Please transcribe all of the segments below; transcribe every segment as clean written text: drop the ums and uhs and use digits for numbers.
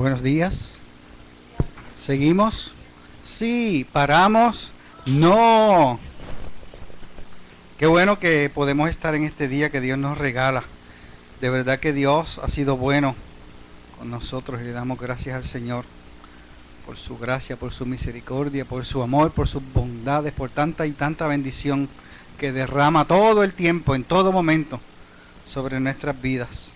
Buenos días. ¿Seguimos? Sí, paramos. No. Qué bueno que podemos estar en este día que Dios nos regala. De verdad que Dios ha sido bueno con nosotros y le damos gracias al Señor por su gracia, por su misericordia, por su amor, por sus bondades, por tanta y tanta bendición que derrama todo el tiempo, en todo momento, sobre nuestras vidas.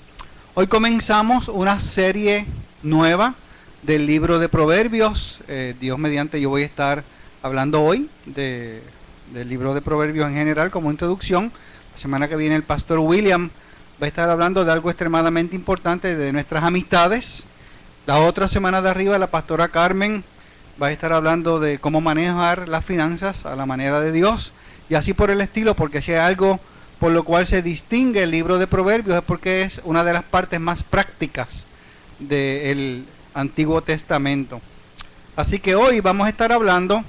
Hoy comenzamos una serie nueva del libro de Proverbios. Dios mediante, yo voy a estar hablando hoy del libro de Proverbios en general como introducción. La semana que viene el pastor William va a estar hablando de algo extremadamente importante, de nuestras amistades. La otra semana de arriba la pastora Carmen va a estar hablando de cómo manejar las finanzas a la manera de Dios, y así por el estilo, porque si hay algo por lo cual se distingue el libro de Proverbios es porque es una de las partes más prácticas del Antiguo Testamento. Así que hoy vamos a estar hablando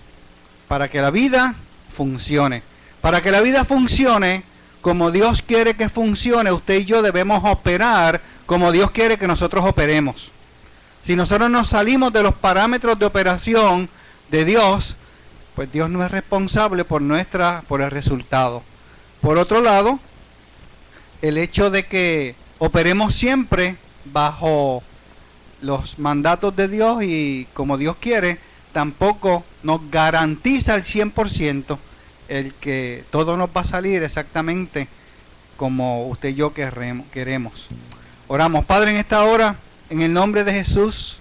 para que la vida funcione. Para que la vida funcione como Dios quiere que funcione, usted y yo debemos operar como Dios quiere que nosotros operemos. Si nosotros nos salimos de los parámetros de operación de Dios, pues Dios no es responsable por el resultado. Por otro lado, el hecho de que operemos siempre bajo los mandatos de Dios y como Dios quiere, tampoco nos garantiza al 100% el que todo nos va a salir exactamente como usted y yo queremos. Oramos. Padre, en esta hora, en el nombre de Jesús,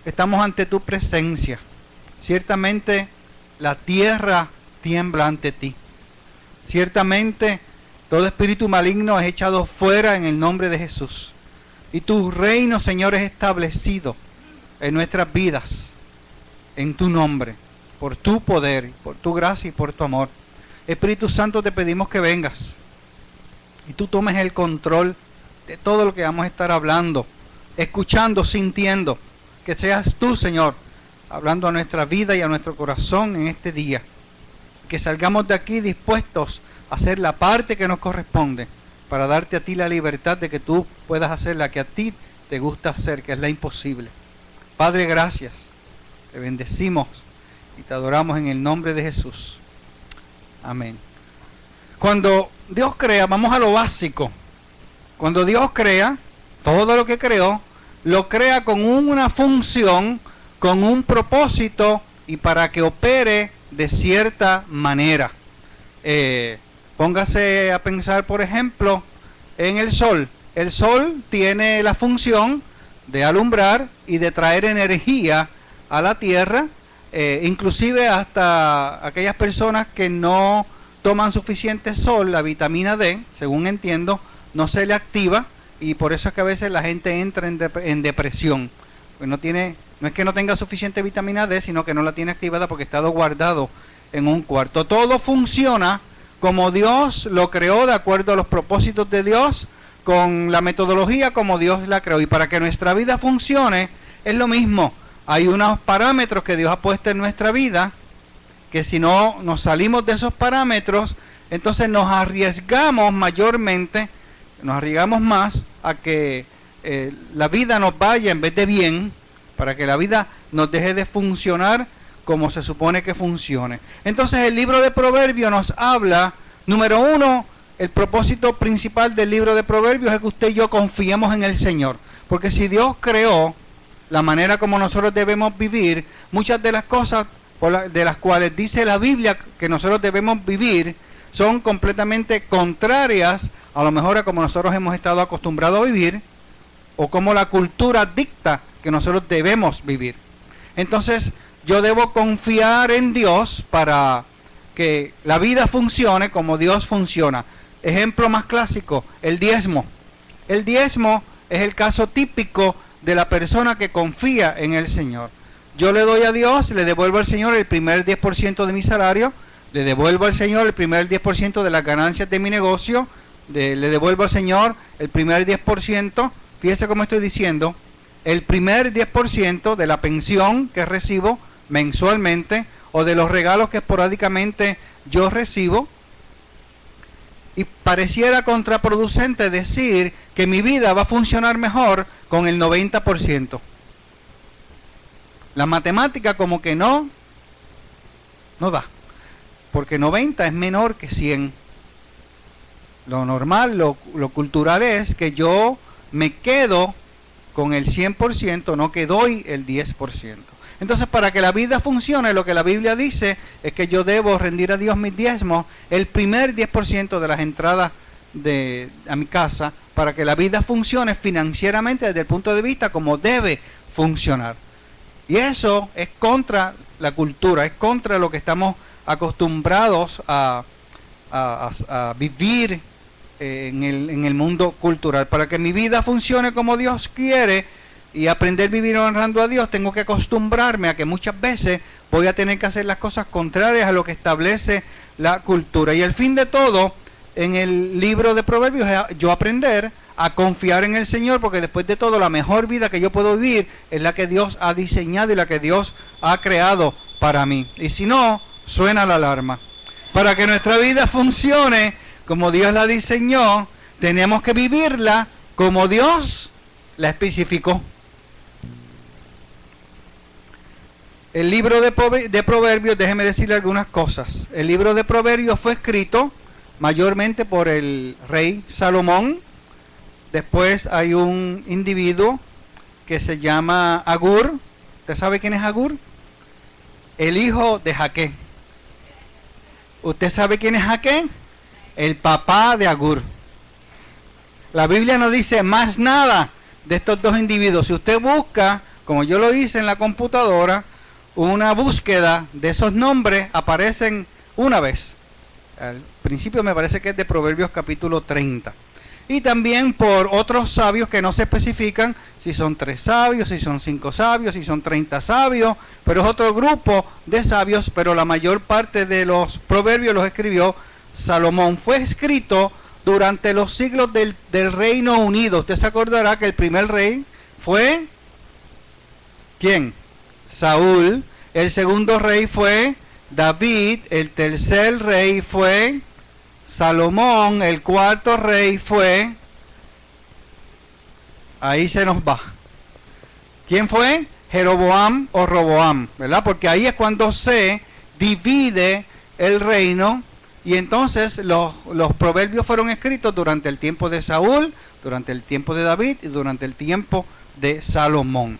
estamos ante tu presencia. Ciertamente la tierra tiembla ante ti. Ciertamente todo espíritu maligno es echado fuera en el nombre de Jesús. Y tu reino, Señor, es establecido en nuestras vidas, en tu nombre, por tu poder, por tu gracia y por tu amor. Espíritu Santo, te pedimos que vengas y tú tomes el control de todo lo que vamos a estar hablando, escuchando, sintiendo. Que seas tú, Señor, hablando a nuestra vida y a nuestro corazón en este día. Que salgamos de aquí dispuestos a hacer la parte que nos corresponde, para darte a ti la libertad de que tú puedas hacer la que a ti te gusta hacer, que es la imposible. Padre, gracias. Te bendecimos y te adoramos en el nombre de Jesús. Amén. Cuando Dios crea, vamos a lo básico. Cuando Dios crea, todo lo que creó, lo crea con una función, con un propósito y para que opere de cierta manera. Póngase a pensar, por ejemplo, en el sol. El sol tiene la función de alumbrar y de traer energía a la tierra, inclusive hasta aquellas personas que no toman suficiente sol, la vitamina D, según entiendo, no se le activa, y por eso es que a veces la gente entra en depresión. Pues no es que no tenga suficiente vitamina D, sino que no la tiene activada porque ha estado guardado en un cuarto. Todo funciona como Dios lo creó, de acuerdo a los propósitos de Dios, con la metodología como Dios la creó. Y para que nuestra vida funcione, es lo mismo. Hay unos parámetros que Dios ha puesto en nuestra vida, que si no nos salimos de esos parámetros, entonces nos arriesgamos mayormente, nos arriesgamos más a que la vida nos vaya en vez de bien, para que la vida nos deje de funcionar como se supone que funcione. Entonces el libro de Proverbios nos habla, número uno, el propósito principal del libro de Proverbios es que usted y yo confiemos en el Señor. Porque si Dios creó la manera como nosotros debemos vivir, muchas de las cosas de las cuales dice la Biblia que nosotros debemos vivir son completamente contrarias a lo mejor a como nosotros hemos estado acostumbrados a vivir, o como la cultura dicta que nosotros debemos vivir. Entonces yo debo confiar en Dios para que la vida funcione como Dios funciona. Ejemplo más clásico, el diezmo. El diezmo es el caso típico de la persona que confía en el Señor. Yo le doy a Dios, le devuelvo al Señor el primer 10% de mi salario, le devuelvo al Señor el primer 10% de las ganancias de mi negocio, le devuelvo al Señor el primer 10%, fíjese cómo estoy diciendo, el primer 10% de la pensión que recibo mensualmente o de los regalos que esporádicamente yo recibo, Y pareciera contraproducente decir que mi vida va a funcionar mejor con el 90%. La matemática como que no da. Porque 90 es menor que 100. Lo normal, lo cultural es que yo me quedo con el 100%, no que doy el 10%. Entonces, para que la vida funcione, lo que la Biblia dice es que yo debo rendir a Dios mis diezmos, el primer 10% de las entradas a mi casa, para que la vida funcione financieramente desde el punto de vista como debe funcionar. Y eso es contra la cultura, es contra lo que estamos acostumbrados a vivir en el mundo cultural. Para que mi vida funcione como Dios quiere y aprender a vivir honrando a Dios, tengo que acostumbrarme a que muchas veces voy a tener que hacer las cosas contrarias a lo que establece la cultura. Y el fin de todo, en el libro de Proverbios, es yo aprender a confiar en el Señor, porque después de todo la mejor vida que yo puedo vivir es la que Dios ha diseñado y la que Dios ha creado para mí. Y si no, suena la alarma. Para que nuestra vida funcione como Dios la diseñó, tenemos que vivirla como Dios la especificó. El libro de Proverbios, déjeme decirle algunas cosas. El libro de Proverbios fue escrito mayormente por el rey Salomón. Después hay un individuo que se llama Agur. ¿Usted sabe quién es Agur? El hijo de Jaque. ¿Usted sabe quién es Jaque? El papá de Agur. La Biblia no dice más nada de estos dos individuos. Si usted busca, como yo lo hice en la computadora, una búsqueda de esos nombres, aparecen una vez. Al principio me parece que es de Proverbios capítulo 30. Y también por otros sabios que no se especifican si son 3 sabios, si son 5 sabios, si son 30 sabios, pero es otro grupo de sabios, pero la mayor parte de los proverbios los escribió Salomón. Fue escrito durante los siglos del Reino Unido. Usted se acordará que el primer rey fue, ¿quién? Saúl. El segundo rey fue David. El tercer rey fue Salomón. El cuarto rey fue, ahí se nos va. ¿Quién fue? Jeroboam o Roboam, ¿verdad? Porque ahí es cuando se divide el reino. Y entonces los proverbios fueron escritos durante el tiempo de Saúl, durante el tiempo de David y durante el tiempo de Salomón.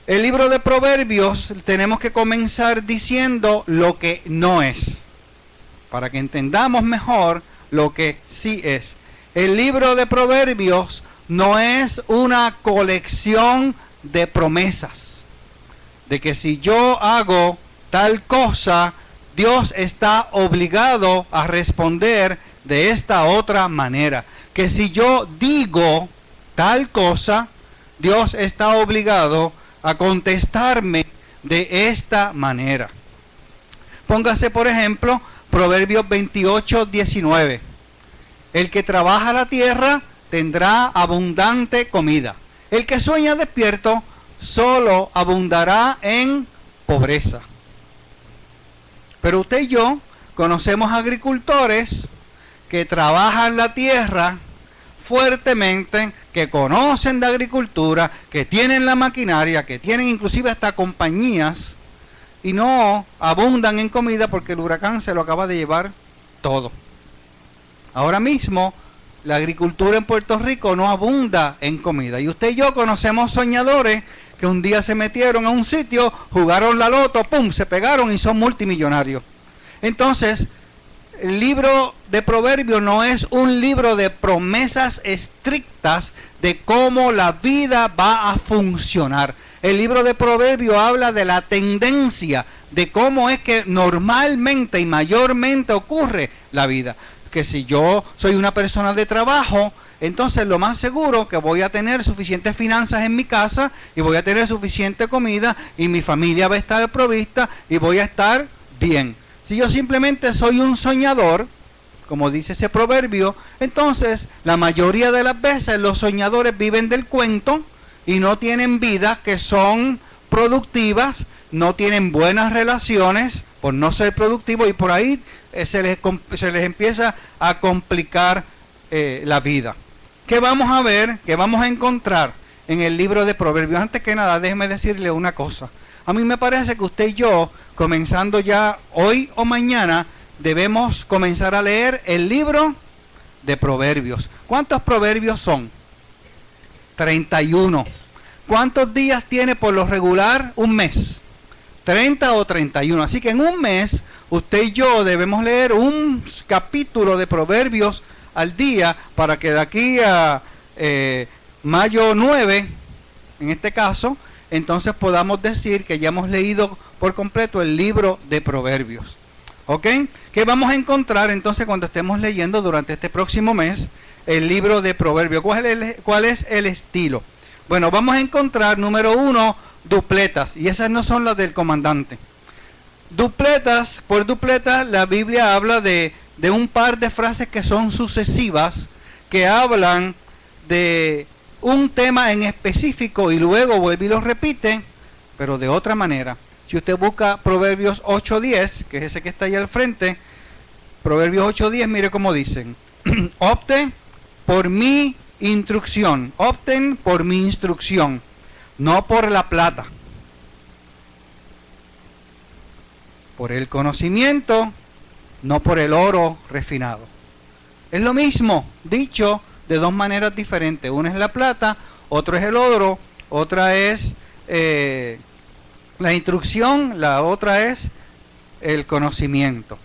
El libro de Proverbios tenemos que comenzar diciendo lo que no es, para que entendamos mejor lo que sí es. El libro de Proverbios no es una colección de promesas, de que si yo hago tal cosa, Dios está obligado a responder de esta otra manera. Que si yo digo tal cosa, Dios está obligado a contestarme de esta manera. Póngase, por ejemplo, Proverbios 28:19. El que trabaja la tierra tendrá abundante comida. El que sueña despierto solo abundará en pobreza. Pero usted y yo conocemos agricultores que trabajan la tierra fuertemente, que conocen de agricultura, que tienen la maquinaria, que tienen inclusive hasta compañías y no abundan en comida porque el huracán se lo acaba de llevar todo. Ahora mismo la agricultura en Puerto Rico no abunda en comida. Y usted y yo conocemos soñadores que un día se metieron a un sitio, jugaron la loto, ¡pum!, se pegaron y son multimillonarios. Entonces, el libro de Proverbios no es un libro de promesas estrictas de cómo la vida va a funcionar. El libro de Proverbios habla de la tendencia, de cómo es que normalmente y mayormente ocurre la vida. Que si yo soy una persona de trabajo, entonces lo más seguro que voy a tener suficientes finanzas en mi casa y voy a tener suficiente comida y mi familia va a estar provista y voy a estar bien. Si yo simplemente soy un soñador, como dice ese proverbio, entonces la mayoría de las veces los soñadores viven del cuento y no tienen vidas que son productivas, no tienen buenas relaciones, por no ser productivo, y por ahí se les empieza a complicar la vida. ¿Qué vamos a ver? ¿Qué vamos a encontrar en el libro de Proverbios? Antes que nada, déjeme decirle una cosa. A mí me parece que usted y yo, comenzando ya hoy o mañana, debemos comenzar a leer el libro de Proverbios. ¿Cuántos proverbios son? 31. ¿Cuántos días tiene por lo regular un mes? 30 o 31. Así que en un mes, usted y yo debemos leer un capítulo de Proverbios al día, para que de aquí a mayo 9, en este caso, entonces podamos decir que ya hemos leído por completo el libro de Proverbios. ¿Ok? ¿Qué vamos a encontrar entonces cuando estemos leyendo durante este próximo mes el libro de Proverbios? ¿Cuál es el estilo? Bueno, vamos a encontrar, número 1, dupletas, y esas no son las del comandante. Dupletas, por dupletas, la Biblia habla de un par de frases que son sucesivas, que hablan de un tema en específico y luego vuelve y lo repite, pero de otra manera. Si usted busca Proverbios 8:10, que es ese que está ahí al frente, Proverbios 8:10, mire cómo dicen: opten por mi instrucción, opten por mi instrucción, no por la plata, por el conocimiento, no por el oro refinado. Es lo mismo, dicho de dos maneras diferentes. Una es la plata, otro es el oro, otra es la instrucción, la otra es el conocimiento.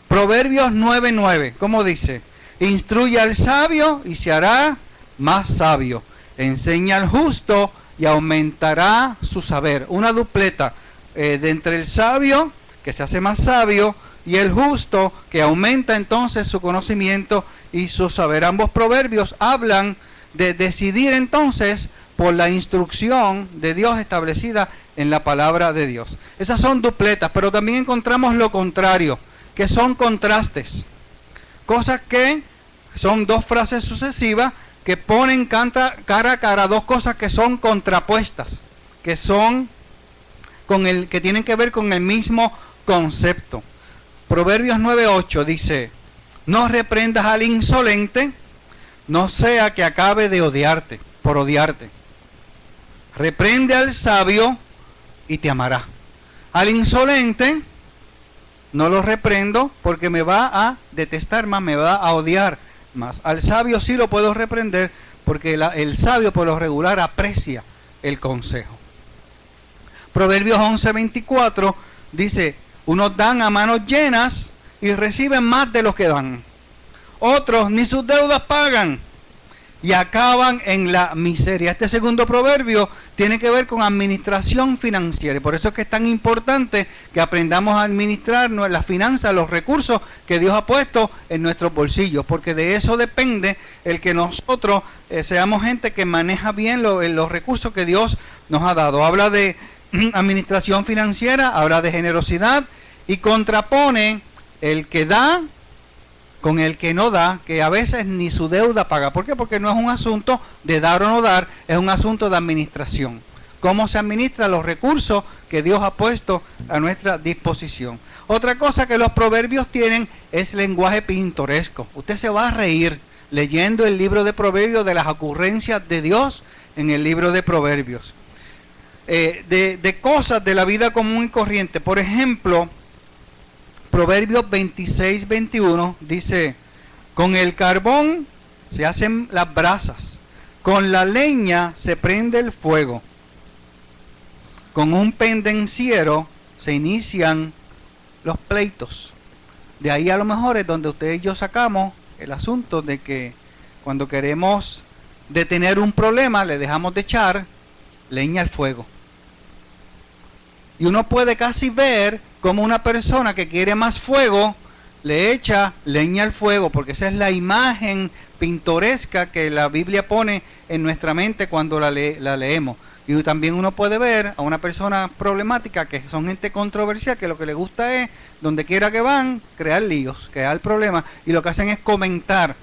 Proverbios 9:9, ¿cómo dice? Instruye al sabio y se hará más sabio. Enseña al justo y aumentará su saber. Una dupleta de entre el sabio, que se hace más sabio, y el justo, que aumenta entonces su conocimiento y su saber. Ambos proverbios hablan de decidir entonces por la instrucción de Dios establecida en la palabra de Dios. Esas son dupletas, pero también encontramos lo contrario, que son contrastes. Cosas que son dos frases sucesivas que ponen cara a cara dos cosas que son contrapuestas, que son que tienen que ver con el mismo concepto. Proverbios 9:8 dice: no reprendas al insolente, no sea que acabe de odiarte, por odiarte. Reprende al sabio y te amará. Al insolente no lo reprendo porque me va a detestar más, me va a odiar más. Al sabio sí lo puedo reprender porque el sabio por lo regular aprecia el consejo. Proverbios 11:24 dice: unos dan a manos llenas y reciben más de lo que dan. Otros ni sus deudas pagan y acaban en la miseria. Este segundo proverbio tiene que ver con administración financiera, y por eso es que es tan importante que aprendamos a administrar las finanzas, los recursos que Dios ha puesto en nuestros bolsillos, porque de eso depende el que nosotros seamos gente que maneja bien los recursos que Dios nos ha dado. Habla de administración financiera, habla de generosidad y contrapone el que da con el que no da, que a veces ni su deuda paga. ¿Por qué? Porque no es un asunto de dar o no dar, es un asunto de administración. Cómo se administran los recursos que Dios ha puesto a nuestra disposición. Otra cosa que los proverbios tienen es lenguaje pintoresco. Usted se va a reír leyendo el libro de Proverbios de las ocurrencias de Dios en el libro de Proverbios. De cosas de la vida común y corriente. Por ejemplo, Proverbios 26:21 dice: con el carbón se hacen las brasas, con la leña se prende el fuego, con un pendenciero se inician los pleitos. De ahí a lo mejor es donde usted y yo sacamos el asunto de que cuando queremos detener un problema le dejamos de echar leña al fuego. Y uno puede casi ver como una persona que quiere más fuego le echa leña al fuego, porque esa es la imagen pintoresca que la Biblia pone en nuestra mente cuando la leemos. Y también uno puede ver a una persona problemática, que son gente controversial, que lo que le gusta es, donde quiera que van, crear líos, crear problemas, y lo que hacen es comentar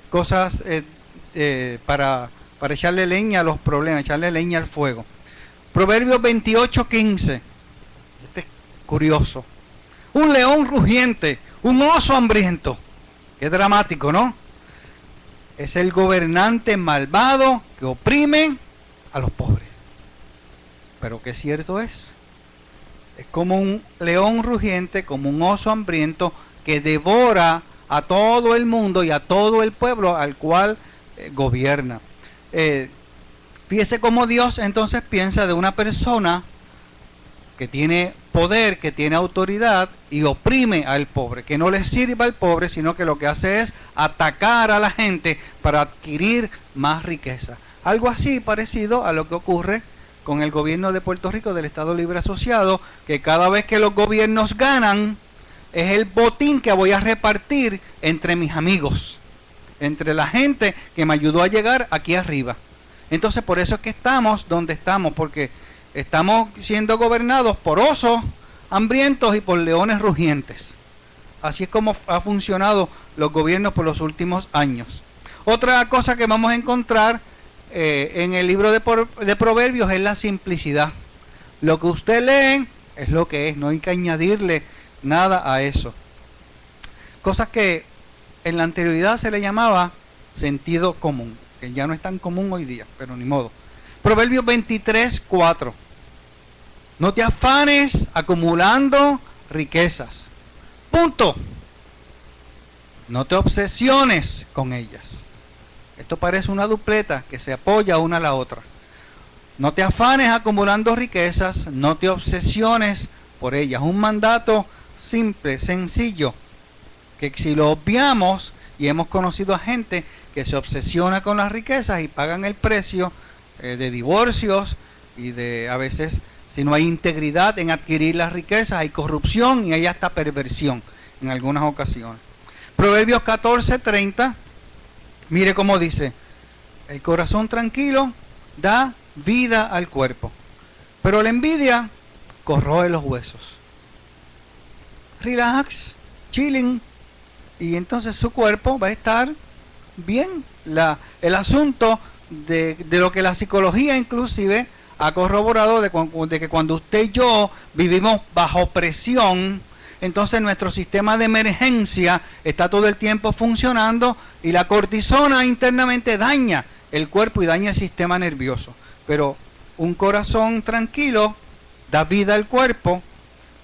cosas para echarle leña a los problemas, echarle leña al fuego. Proverbios 28:15. Este es curioso. un león rugiente, un oso hambriento. Qué dramático, ¿no? Es el gobernante malvado que oprime a los pobres. Pero qué cierto es. Es como un león rugiente, como un oso hambriento que devora a todo el mundo y a todo el pueblo al cual gobierna. Fíjese cómo Dios entonces piensa de una persona que tiene poder, que tiene autoridad y oprime al pobre, que no le sirva al pobre, sino que lo que hace es atacar a la gente para adquirir más riqueza. Algo así parecido a lo que ocurre con el gobierno de Puerto Rico, del Estado Libre Asociado, que cada vez que los gobiernos ganan, es el botín que voy a repartir entre mis amigos, entre la gente que me ayudó a llegar aquí arriba. Entonces por eso es que estamos donde estamos, porque estamos siendo gobernados por osos hambrientos y por leones rugientes. Así es como ha funcionado los gobiernos por los últimos años. Otra cosa que vamos a encontrar en el libro de Proverbios es la simplicidad. Lo que usted lee es lo que es, no hay que añadirle nada a eso. Cosas que en la anterioridad se le llamaba sentido común, que ya no es tan común hoy día, pero ni modo. Proverbios 23:4. No te afanes acumulando riquezas. Punto. No te obsesiones con ellas. Esto parece una dupleta que se apoya una a la otra. No te afanes acumulando riquezas, no te obsesiones por ellas. Un mandato simple, sencillo, que si lo obviamos, y hemos conocido a gente que se obsesiona con las riquezas y pagan el precio de divorcios y de, a veces, si no hay integridad en adquirir las riquezas, hay corrupción y hay hasta perversión en algunas ocasiones. Proverbios 14:30, mire cómo dice: el corazón tranquilo da vida al cuerpo, pero la envidia corroe los huesos. Relax, chilling, y entonces su cuerpo va a estar bien. El asunto de lo que la psicología inclusive ha corroborado de que cuando usted y yo vivimos bajo presión, entonces nuestro sistema de emergencia está todo el tiempo funcionando y la cortisona internamente daña el cuerpo y daña el sistema nervioso. Pero un corazón tranquilo da vida al cuerpo,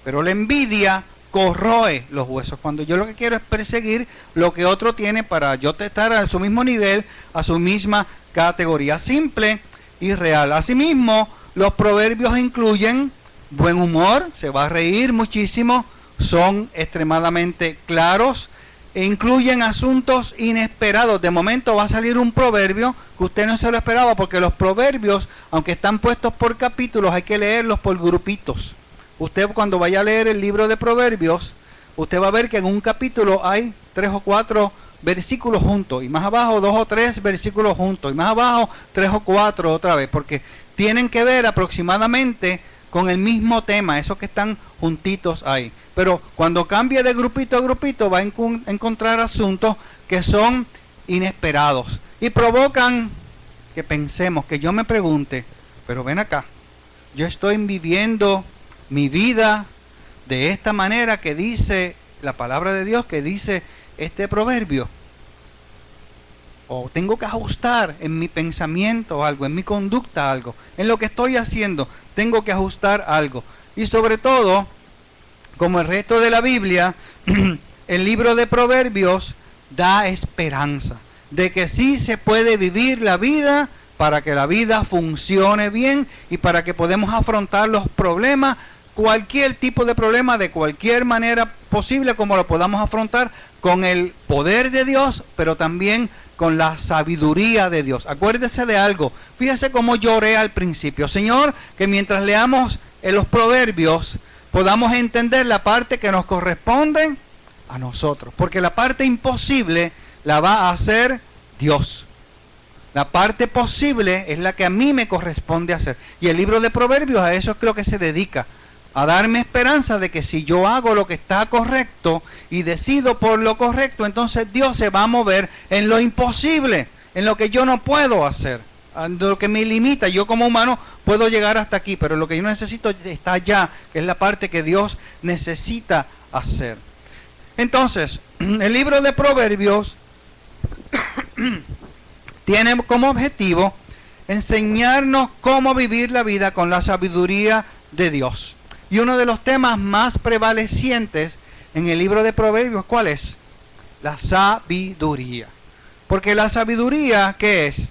pero la envidia corroe los huesos. Cuando yo lo que quiero es perseguir lo que otro tiene para yo estar a su mismo nivel, a su misma categoría, simple y real. Asimismo, los proverbios incluyen buen humor, se va a reír muchísimo, son extremadamente claros e incluyen asuntos inesperados. De momento va a salir un proverbio que usted no se lo esperaba, porque los proverbios, aunque están puestos por capítulos, hay que leerlos por grupitos. Usted cuando vaya a leer el libro de Proverbios, usted va a ver que en un capítulo hay 3 o 4 versículos juntos, y más abajo 2 o 3 versículos juntos, y más abajo 3 o 4 otra vez, porque tienen que ver aproximadamente con el mismo tema, esos que están juntitos ahí. Pero cuando cambie de grupito a grupito va a encontrar asuntos que son inesperados y provocan que pensemos, que yo me pregunte, pero ven acá, yo estoy viviendo mi vida de esta manera que dice la palabra de Dios, que dice este proverbio, o tengo que ajustar en mi pensamiento algo, en mi conducta algo, en lo que estoy haciendo tengo que ajustar algo. Y sobre todo, como el resto de la Biblia, el libro de Proverbios da esperanza de que sí se puede vivir la vida para que la vida funcione bien y para que podamos afrontar los problemas, cualquier tipo de problema, de cualquier manera posible, como lo podamos afrontar con el poder de Dios, pero también con la sabiduría de Dios. Acuérdese de algo, fíjese cómo lloré al principio. Señor, que mientras leamos en los proverbios podamos entender la parte que nos corresponde a nosotros, porque la parte imposible la va a hacer Dios. La parte posible es la que a mí me corresponde hacer. Y el libro de Proverbios a eso es lo que se dedica, a darme esperanza de que si yo hago lo que está correcto y decido por lo correcto, entonces Dios se va a mover en lo imposible, en lo que yo no puedo hacer, en lo que me limita. Yo como humano puedo llegar hasta aquí, pero lo que yo necesito está allá, que es la parte que Dios necesita hacer. Entonces, el libro de Proverbios tiene como objetivo enseñarnos cómo vivir la vida con la sabiduría de Dios. Y uno de los temas más prevalecientes en el libro de Proverbios, ¿cuál es? La sabiduría. Porque la sabiduría, ¿qué es?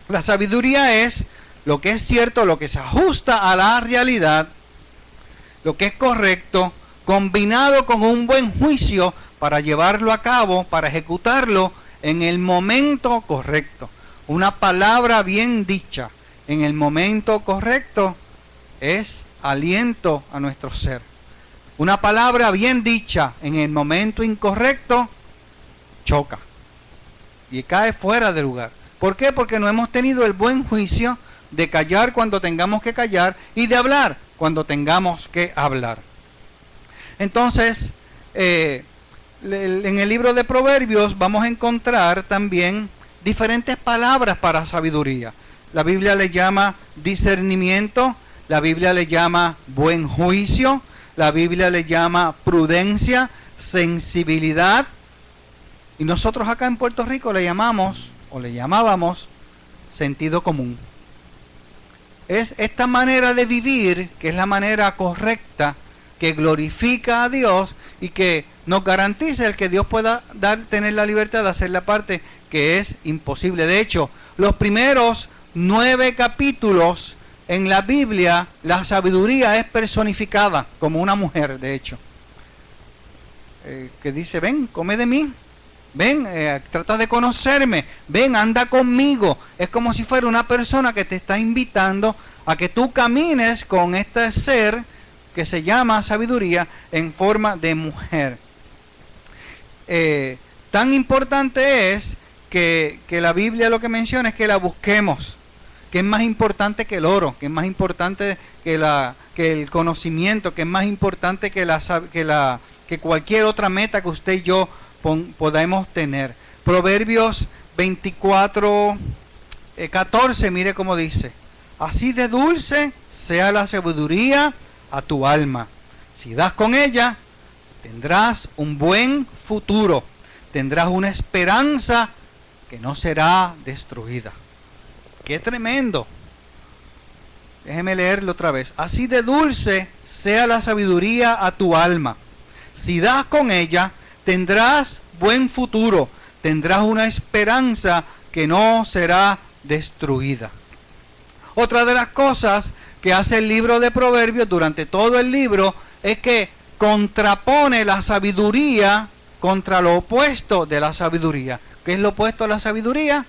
La sabiduría es lo que es cierto, lo que se ajusta a la realidad, lo que es correcto, combinado con un buen juicio para llevarlo a cabo, para ejecutarlo en el momento correcto. Una palabra bien dicha en el momento correcto es aliento a nuestro ser. Una palabra bien dicha en el momento incorrecto choca y cae fuera de lugar. ¿Por qué? Porque no hemos tenido el buen juicio de callar cuando tengamos que callar y de hablar cuando tengamos que hablar. Entonces, en el libro de Proverbios vamos a encontrar también diferentes palabras para sabiduría. La Biblia le llama discernimiento, la Biblia le llama buen juicio, la Biblia le llama prudencia, sensibilidad. Y nosotros acá en Puerto Rico le llamamos, o le llamábamos, sentido común. Es esta manera de vivir, que es la manera correcta, que glorifica a Dios y que nos garantiza el que Dios pueda tener la libertad de hacer la parte que es imposible. De hecho, los primeros 9 capítulos en la Biblia, la sabiduría es personificada como una mujer, de hecho. Que dice, ven, come de mí. Ven, trata de conocerme. Ven, anda conmigo. Es como si fuera una persona que te está invitando a que tú camines con este ser que se llama sabiduría en forma de mujer. Tan importante es que la Biblia lo que menciona es que la busquemos, que es más importante que el oro, que es más importante que el conocimiento, que es más importante que cualquier otra meta que usted y yo podamos tener. Proverbios 24, 14, mire cómo dice: así de dulce sea la sabiduría a tu alma. Si das con ella, tendrás un buen futuro, tendrás una esperanza que no será destruida. ¡Qué tremendo! Déjeme leerlo otra vez. Así de dulce sea la sabiduría a tu alma. Si das con ella, tendrás buen futuro, tendrás una esperanza que no será destruida. Otra de las cosas que hace el libro de Proverbios durante todo el libro es que contrapone la sabiduría contra lo opuesto de la sabiduría. ¿Qué es lo opuesto a la sabiduría?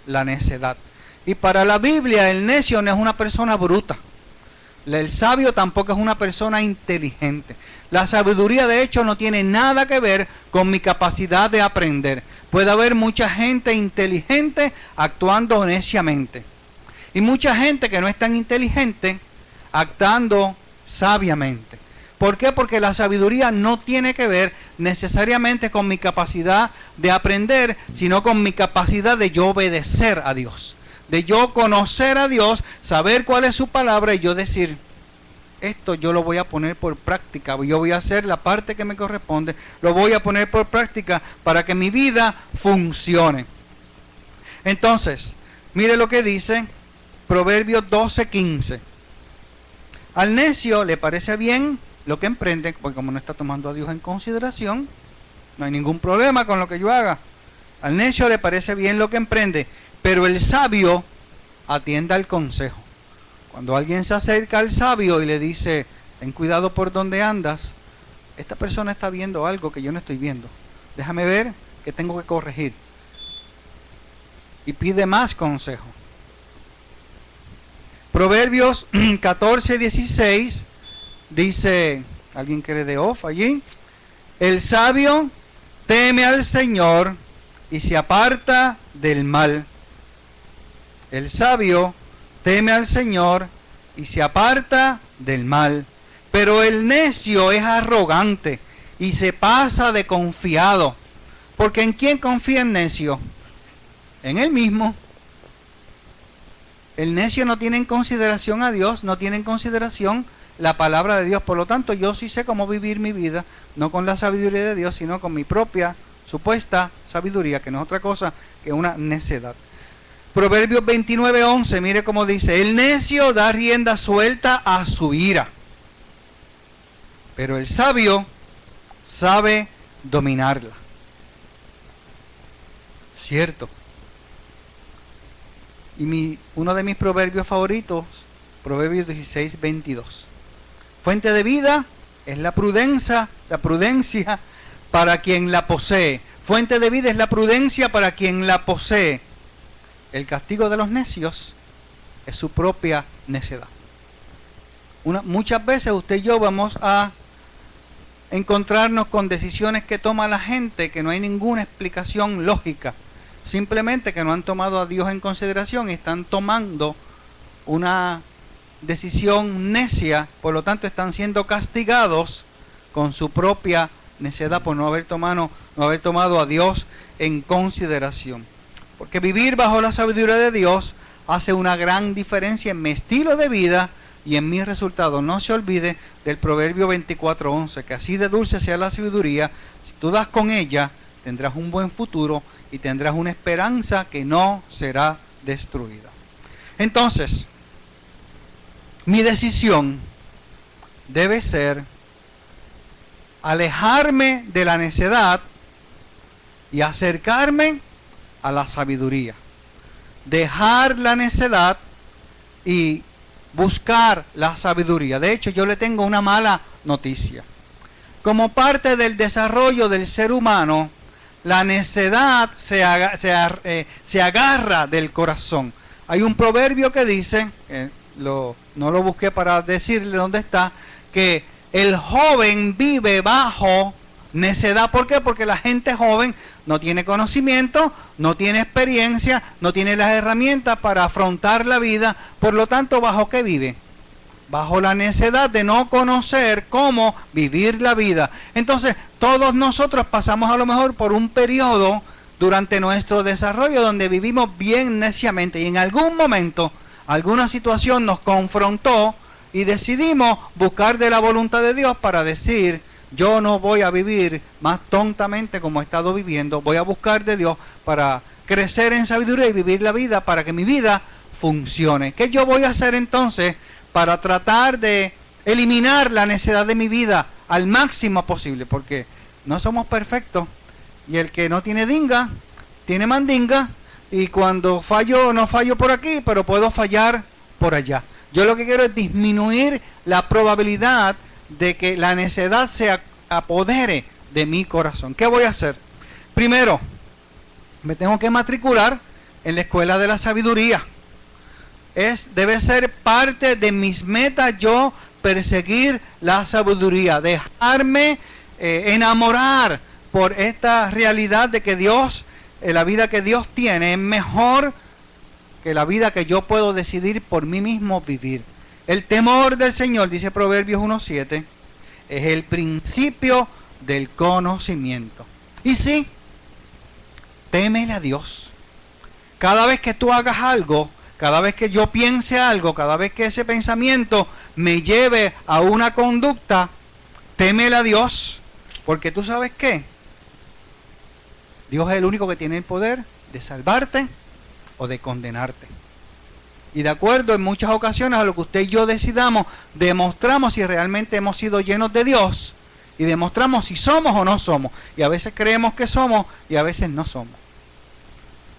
La necedad. Y para la Biblia el necio no es una persona bruta. El sabio tampoco es una persona inteligente. La sabiduría de hecho no tiene nada que ver con mi capacidad de aprender. Puede haber mucha gente inteligente actuando neciamente. Y mucha gente que no es tan inteligente actuando sabiamente. ¿Por qué? Porque la sabiduría no tiene que ver necesariamente con mi capacidad de aprender, sino con mi capacidad de yo obedecer a Dios. De yo conocer a Dios, saber cuál es su palabra y yo decir, esto yo lo voy a poner por práctica, yo voy a hacer la parte que me corresponde, lo voy a poner por práctica para que mi vida funcione. Entonces, mire lo que dice Proverbios 12:15. Al necio le parece bien lo que emprende, porque como no está tomando a Dios en consideración, no hay ningún problema con lo que yo haga. Al necio le parece bien lo que emprende, pero el sabio atiende al consejo. Cuando alguien se acerca al sabio y le dice, ten cuidado por donde andas, esta persona está viendo algo que yo no estoy viendo. Déjame ver que tengo que corregir. Y pide más consejo. Proverbios 14:16 dice, alguien que le dé off allí, el sabio teme al Señor y se aparta del mal. El sabio teme al Señor y se aparta del mal. Pero el necio es arrogante y se pasa de confiado. Porque ¿en quién confía el necio? En él mismo. El necio no tiene en consideración a Dios, no tiene en consideración la palabra de Dios. Por lo tanto, yo sí sé cómo vivir mi vida, no con la sabiduría de Dios, sino con mi propia supuesta sabiduría, que no es otra cosa que una necedad. Proverbios 29:11, mire cómo dice: el necio da rienda suelta a su ira, pero el sabio sabe dominarla. Cierto. Y uno de mis proverbios favoritos, Proverbios 16:22. Fuente de vida es la prudencia para quien la posee. Fuente de vida es la prudencia para quien la posee. El castigo de los necios es su propia necedad. Muchas veces usted y yo vamos a encontrarnos con decisiones que toma la gente que no hay ninguna explicación lógica. Simplemente que no han tomado a Dios en consideración y están tomando una decisión necia, por lo tanto están siendo castigados con su propia necedad por no haber tomado a Dios en consideración. Porque vivir bajo la sabiduría de Dios hace una gran diferencia en mi estilo de vida y en mis resultados. No se olvide del Proverbio 24:11, que así de dulce sea la sabiduría, si tú das con ella, tendrás un buen futuro y tendrás una esperanza que no será destruida. Entonces, mi decisión debe ser alejarme de la necedad y acercarme a la sabiduría. Dejar la necedad y buscar la sabiduría. De hecho, yo le tengo una mala noticia. Como parte del desarrollo del ser humano, la necedad se agarra del corazón. Hay un proverbio que dice, no lo busqué para decirle dónde está, que el joven vive bajo necedad. ¿Por qué? Porque la gente joven no tiene conocimiento, no tiene experiencia, no tiene las herramientas para afrontar la vida. Por lo tanto, ¿bajo qué vive? Bajo la necedad de no conocer cómo vivir la vida. Entonces, todos nosotros pasamos a lo mejor por un periodo durante nuestro desarrollo donde vivimos bien neciamente y en algún momento, alguna situación nos confrontó y decidimos buscar de la voluntad de Dios para decir: yo no voy a vivir más tontamente como he estado viviendo, voy a buscar de Dios para crecer en sabiduría y vivir la vida para que mi vida funcione. ¿Qué yo voy a hacer entonces para tratar de eliminar la necedad de mi vida al máximo posible? Porque no somos perfectos y el que no tiene dinga, tiene mandinga, y cuando fallo, no fallo por aquí, pero puedo fallar por allá. Yo lo que quiero es disminuir la probabilidad de que la necedad se apodere de mi corazón. ¿Qué voy a hacer? Primero, me tengo que matricular en la escuela de la sabiduría. Debe ser parte de mis metas yo perseguir la sabiduría, dejarme enamorar por esta realidad de que Dios, la vida que Dios tiene es mejor que la vida que yo puedo decidir por mí mismo vivir. El temor del Señor, dice Proverbios 1:7, es el principio del conocimiento. Y sí, témele a Dios. Cada vez que tú hagas algo, cada vez que yo piense algo, cada vez que ese pensamiento me lleve a una conducta, témele a Dios. Porque tú sabes qué, Dios es el único que tiene el poder de salvarte o de condenarte. Y de acuerdo en muchas ocasiones a lo que usted y yo decidamos, demostramos si realmente hemos sido llenos de Dios y demostramos si somos o no somos. Y a veces creemos que somos y a veces no somos.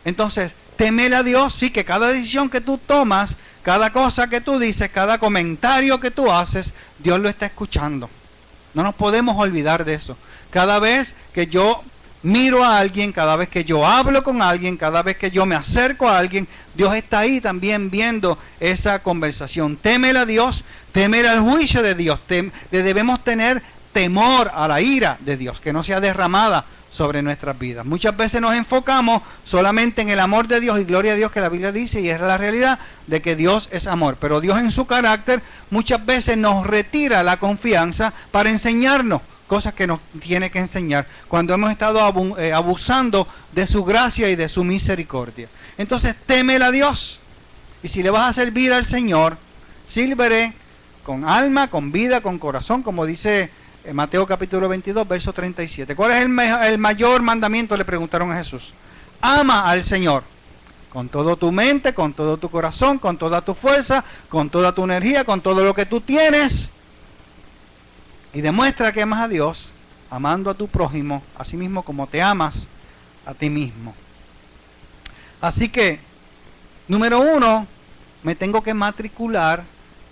Entonces, témele a Dios, sí, que cada decisión que tú tomas, cada cosa que tú dices, cada comentario que tú haces, Dios lo está escuchando. No nos podemos olvidar de eso. Cada vez que yo miro a alguien, cada vez que yo hablo con alguien, cada vez que yo me acerco a alguien, Dios está ahí también viendo esa conversación. Témele a Dios, témele al juicio de Dios. Debemos tener temor a la ira de Dios, que no sea derramada sobre nuestras vidas. Muchas veces nos enfocamos solamente en el amor de Dios y gloria a Dios, que la Biblia dice, y es la realidad de que Dios es amor. Pero Dios en su carácter muchas veces nos retira la confianza para enseñarnos cosas que nos tiene que enseñar cuando hemos estado abusando de su gracia y de su misericordia. Entonces, témele a Dios. Y si le vas a servir al Señor, sírvele con alma, con vida, con corazón, como dice Mateo capítulo 22, verso 37. ¿Cuál es el mayor mandamiento? Le preguntaron a Jesús. Ama al Señor con toda tu mente, con todo tu corazón, con toda tu fuerza, con toda tu energía, con todo lo que tú tienes. Y demuestra que amas a Dios amando a tu prójimo, así mismo como te amas a ti mismo. Así que, número 1, me tengo que matricular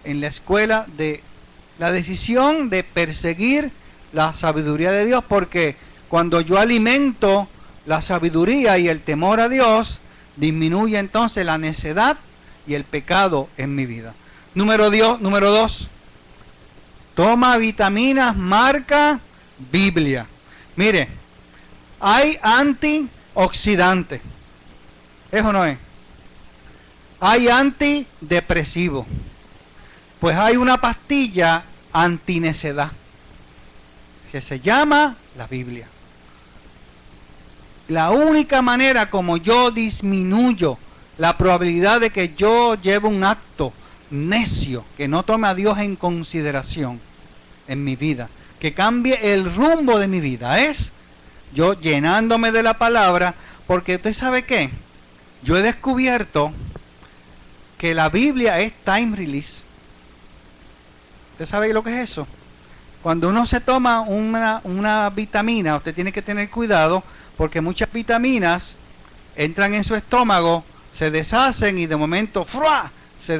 en la escuela de la decisión de perseguir la sabiduría de Dios, porque cuando yo alimento la sabiduría y el temor a Dios, disminuye entonces la necedad y el pecado en mi vida. Número 2, toma vitaminas marca Biblia. Mire, hay antioxidantes. ¿Eso no es? Hay antidepresivo. Pues hay una pastilla antinecedad que se llama la Biblia. La única manera como yo disminuyo la probabilidad de que yo lleve un acto necio, que no tome a Dios en consideración en mi vida, que cambie el rumbo de mi vida, es yo llenándome de la palabra, porque usted sabe qué, yo he descubierto que la Biblia es time release. ¿Usted sabe lo que es eso? Cuando uno se toma una vitamina, usted tiene que tener cuidado, porque muchas vitaminas entran en su estómago, se deshacen y de momento ¡frua! Se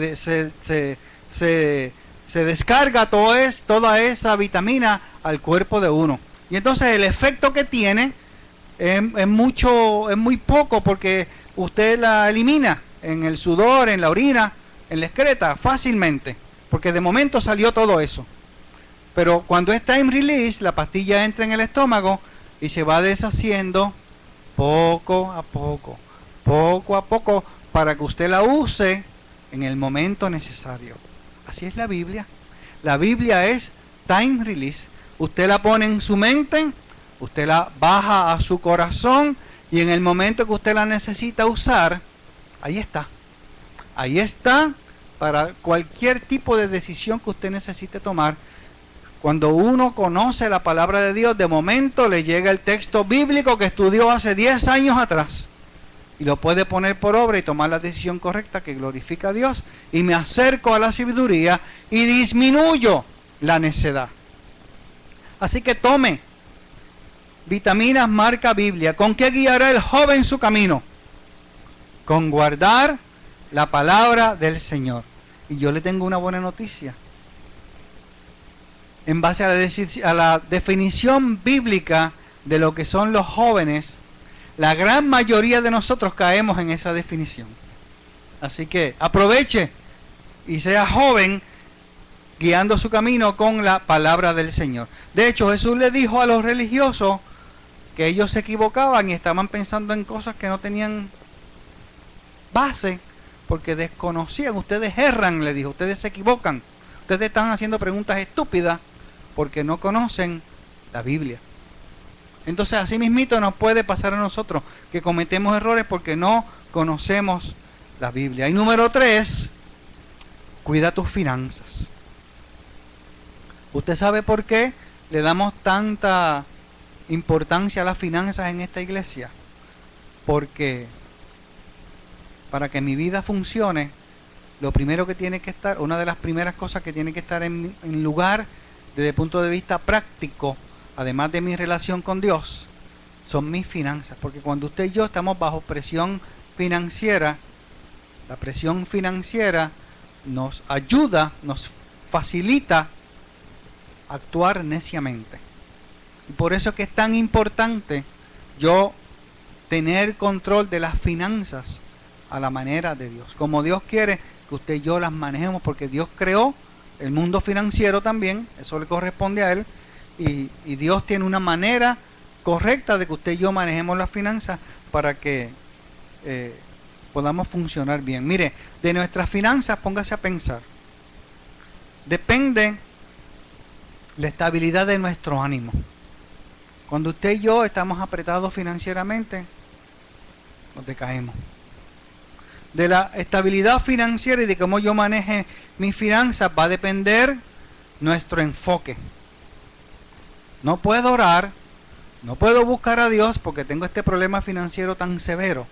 descarga toda esa vitamina al cuerpo de uno. Y entonces el efecto que tiene es muy poco, porque usted la elimina en el sudor, en la orina, en la excreta fácilmente, porque de momento salió todo eso. Pero cuando es time release, la pastilla entra en el estómago y se va deshaciendo poco a poco, para que usted la use en el momento necesario. Así es la Biblia. La Biblia es time release. Usted la pone en su mente, usted la baja a su corazón, y en el momento que usted la necesita usar, ahí está. Ahí está para cualquier tipo de decisión que usted necesite tomar. Cuando uno conoce la palabra de Dios, de momento le llega el texto bíblico que estudió hace 10 años atrás, y lo puede poner por obra y tomar la decisión correcta que glorifica a Dios, y me acerco a la sabiduría y disminuyo la necedad. Así que tome vitaminas marca Biblia. ¿Con qué guiará el joven su camino? Con guardar la palabra del Señor. Y yo le tengo una buena noticia. En base a la definición bíblica de lo que son los jóvenes, la gran mayoría de nosotros caemos en esa definición. Así que aproveche y sea joven guiando su camino con la palabra del Señor. De hecho, Jesús le dijo a los religiosos que ellos se equivocaban y estaban pensando en cosas que no tenían base, porque desconocían. Ustedes erran, le dijo, ustedes se equivocan. Ustedes están haciendo preguntas estúpidas porque no conocen la Biblia. Entonces, así mismito nos puede pasar a nosotros, que cometemos errores porque no conocemos la Biblia. Y número 3, cuida tus finanzas. ¿Usted sabe por qué le damos tanta importancia a las finanzas en esta iglesia? Porque para que mi vida funcione, lo primero que tiene que estar, una de las primeras cosas que tiene que estar en lugar desde el punto de vista práctico, además de mi relación con Dios, son mis finanzas. Porque cuando usted y yo estamos bajo presión financiera, la presión financiera nos ayuda, nos facilita actuar neciamente. Y por eso es que es tan importante yo tener control de las finanzas a la manera de Dios, como Dios quiere que usted y yo las manejemos, porque Dios creó el mundo financiero también, eso le corresponde a Él, y Dios tiene una manera correcta de que usted y yo manejemos las finanzas para que podamos funcionar bien. Mire, de nuestras finanzas, póngase a pensar, depende la estabilidad de nuestro ánimo. Cuando usted y yo estamos apretados financieramente, nos decaemos. de la estabilidad financiera y de cómo yo maneje mis finanzas va a depender nuestro enfoque. No puedo orar, no puedo buscar a Dios porque tengo este problema financiero tan severo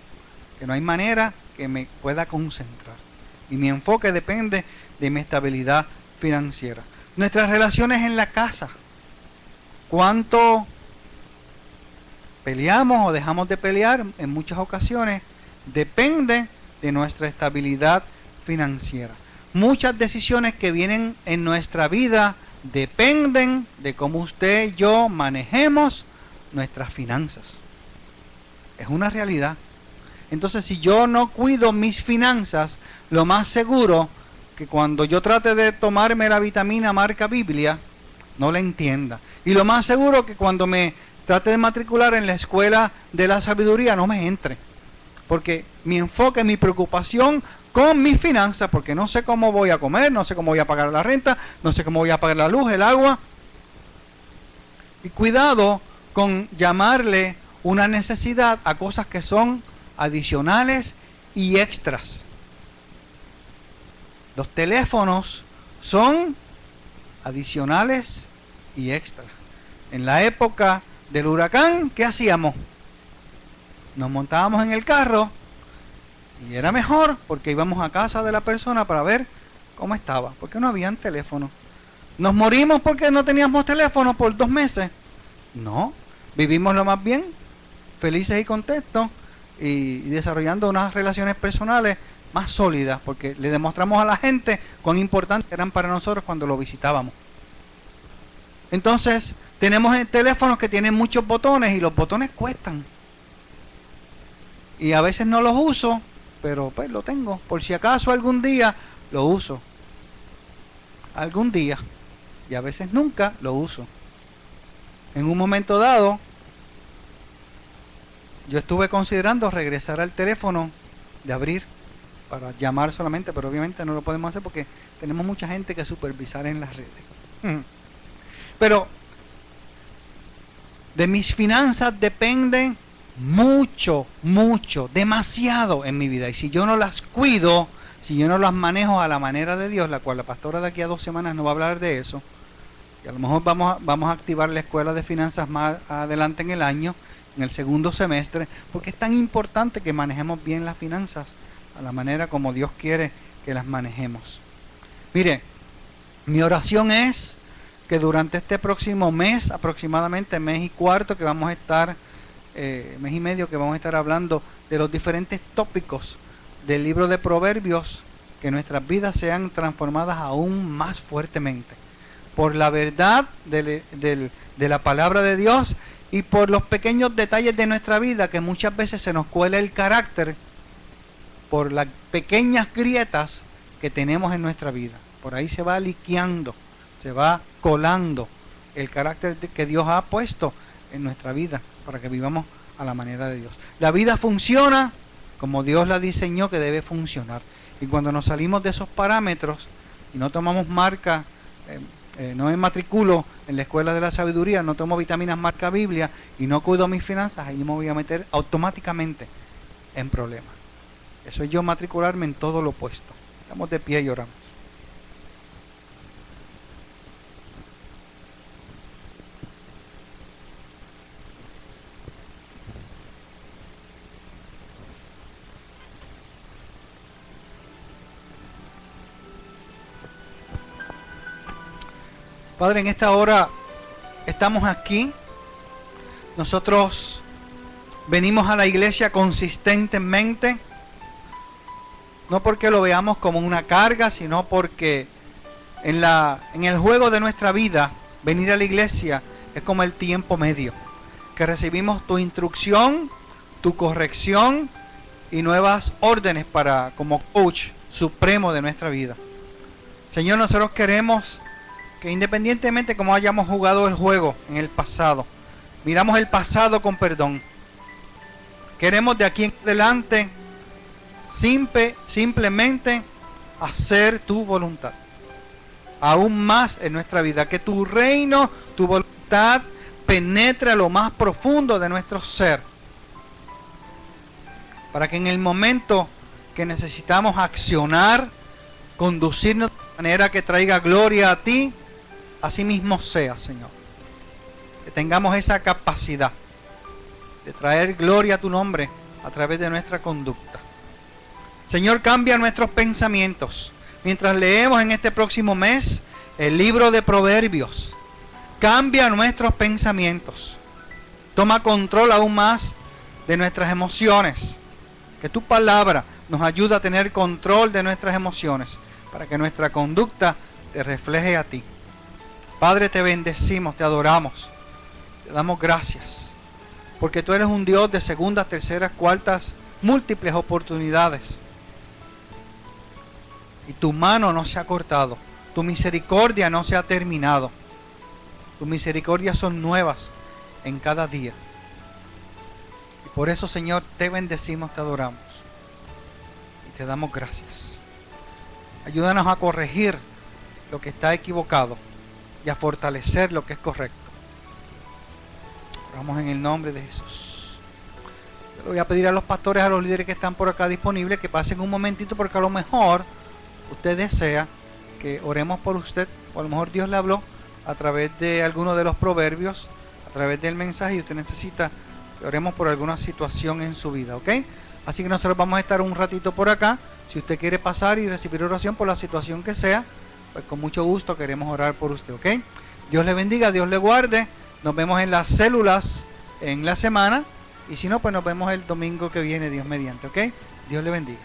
que no hay manera que me pueda concentrar. Y mi enfoque depende de mi estabilidad financiera. Nuestras relaciones en la casa. ¿Cuánto peleamos o dejamos de pelear? En muchas ocasiones depende de nuestra estabilidad financiera. Muchas decisiones que vienen en nuestra vida dependen de cómo usted y yo manejemos nuestras finanzas. Es una realidad. Entonces, si yo no cuido mis finanzas, lo más seguro que cuando yo trate de tomarme la vitamina marca Biblia, no la entienda. Y lo más seguro que cuando me trate de matricular en la escuela de la sabiduría, no me entre. Porque mi enfoque, mi preocupación con mis finanzas, porque no sé cómo voy a comer, no sé cómo voy a pagar la renta, no sé cómo voy a pagar la luz, el agua. Y cuidado con llamarle una necesidad a cosas que son adicionales y extras. Los teléfonos son adicionales y extras. En la época del huracán, ¿qué hacíamos? Nos montábamos en el carro y era mejor porque íbamos a casa de la persona para ver cómo estaba, porque no habían teléfono. ¿Nos morimos porque no teníamos teléfono por 2 meses? No, vivimos lo más bien, felices y contentos y desarrollando unas relaciones personales más sólidas, porque le demostramos a la gente cuán importantes eran para nosotros cuando lo visitábamos. Entonces, tenemos teléfonos que tienen muchos botones y los botones cuestan. Y a veces no los uso, pero pues lo tengo. Por si acaso algún día lo uso. Algún día. Y a veces nunca lo uso. En un momento dado, yo estuve considerando regresar al teléfono de abrir para llamar solamente, pero obviamente no lo podemos hacer porque tenemos mucha gente que supervisar en las redes. Pero de mis finanzas dependen mucho, demasiado en mi vida. Y si yo no las cuido, si yo no las manejo a la manera de Dios, la cual la pastora de aquí a 2 semanas nos va a hablar de eso, y a lo mejor vamos a activar la escuela de finanzas más adelante en el año, en el segundo semestre, porque es tan importante que manejemos bien las finanzas a la manera como Dios quiere que las manejemos. Mire, mi oración es que durante este próximo mes, aproximadamente mes y cuarto, que vamos a estar, mes y medio, que vamos a estar hablando de los diferentes tópicos del libro de Proverbios, que nuestras vidas sean transformadas aún más fuertemente por la verdad de la palabra de Dios y por los pequeños detalles de nuestra vida, que muchas veces se nos cuela el carácter por las pequeñas grietas que tenemos en nuestra vida. Por ahí se va liqueando, se va colando el carácter que Dios ha puesto en nuestra vida para que vivamos a la manera de Dios. La vida funciona como Dios la diseñó que debe funcionar. Y cuando nos salimos de esos parámetros y no tomamos marca, no me matriculo en la escuela de la sabiduría, no tomo vitaminas marca Biblia y no cuido mis finanzas, ahí me voy a meter automáticamente en problemas. Eso es yo matricularme en todo lo opuesto. Estamos de pie y oramos. Padre, en esta hora estamos aquí. Nosotros venimos a la iglesia consistentemente, no porque lo veamos como una carga, sino porque en el juego de nuestra vida, venir a la iglesia es como el tiempo medio, que recibimos tu instrucción, tu corrección y nuevas órdenes como coach supremo de nuestra vida. Señor, nosotros queremos que independientemente cómo hayamos jugado el juego en el pasado, miramos el pasado con perdón. Queremos de aquí en adelante simplemente hacer tu voluntad, aún más en nuestra vida, que tu reino, tu voluntad penetre a lo más profundo de nuestro ser, para que en el momento que necesitamos accionar, conducirnos de manera que traiga gloria a ti, así mismo sea, Señor. Que tengamos esa capacidad de traer gloria a tu nombre a través de nuestra conducta. Señor, cambia nuestros pensamientos. Mientras leemos en este próximo mes el libro de Proverbios, cambia nuestros pensamientos. Toma control aún más de nuestras emociones. Que tu palabra nos ayude a tener control de nuestras emociones para que nuestra conducta te refleje a ti. Padre, te bendecimos, te adoramos, te damos gracias, porque tú eres un Dios de segundas, terceras, cuartas, múltiples oportunidades. Y tu mano no se ha cortado, tu misericordia no se ha terminado. Tus misericordias son nuevas en cada día. Y por eso, Señor, te bendecimos, te adoramos y te damos gracias. Ayúdanos a corregir lo que está equivocado y a fortalecer lo que es correcto. Oramos en el nombre de Jesús. Yo le voy a pedir a los pastores, a los líderes que están por acá disponibles, que pasen un momentito, porque a lo mejor usted desea que oremos por usted, o a lo mejor Dios le habló a través de alguno de los proverbios, a través del mensaje, y usted necesita que oremos por alguna situación en su vida, ¿ok? Así que nosotros vamos a estar un ratito por acá. Si usted quiere pasar y recibir oración por la situación que sea, pues con mucho gusto queremos orar por usted, ¿ok? Dios le bendiga, Dios le guarde. Nos vemos en las células en la semana. Y si no, pues nos vemos el domingo que viene, Dios mediante, ¿ok? Dios le bendiga.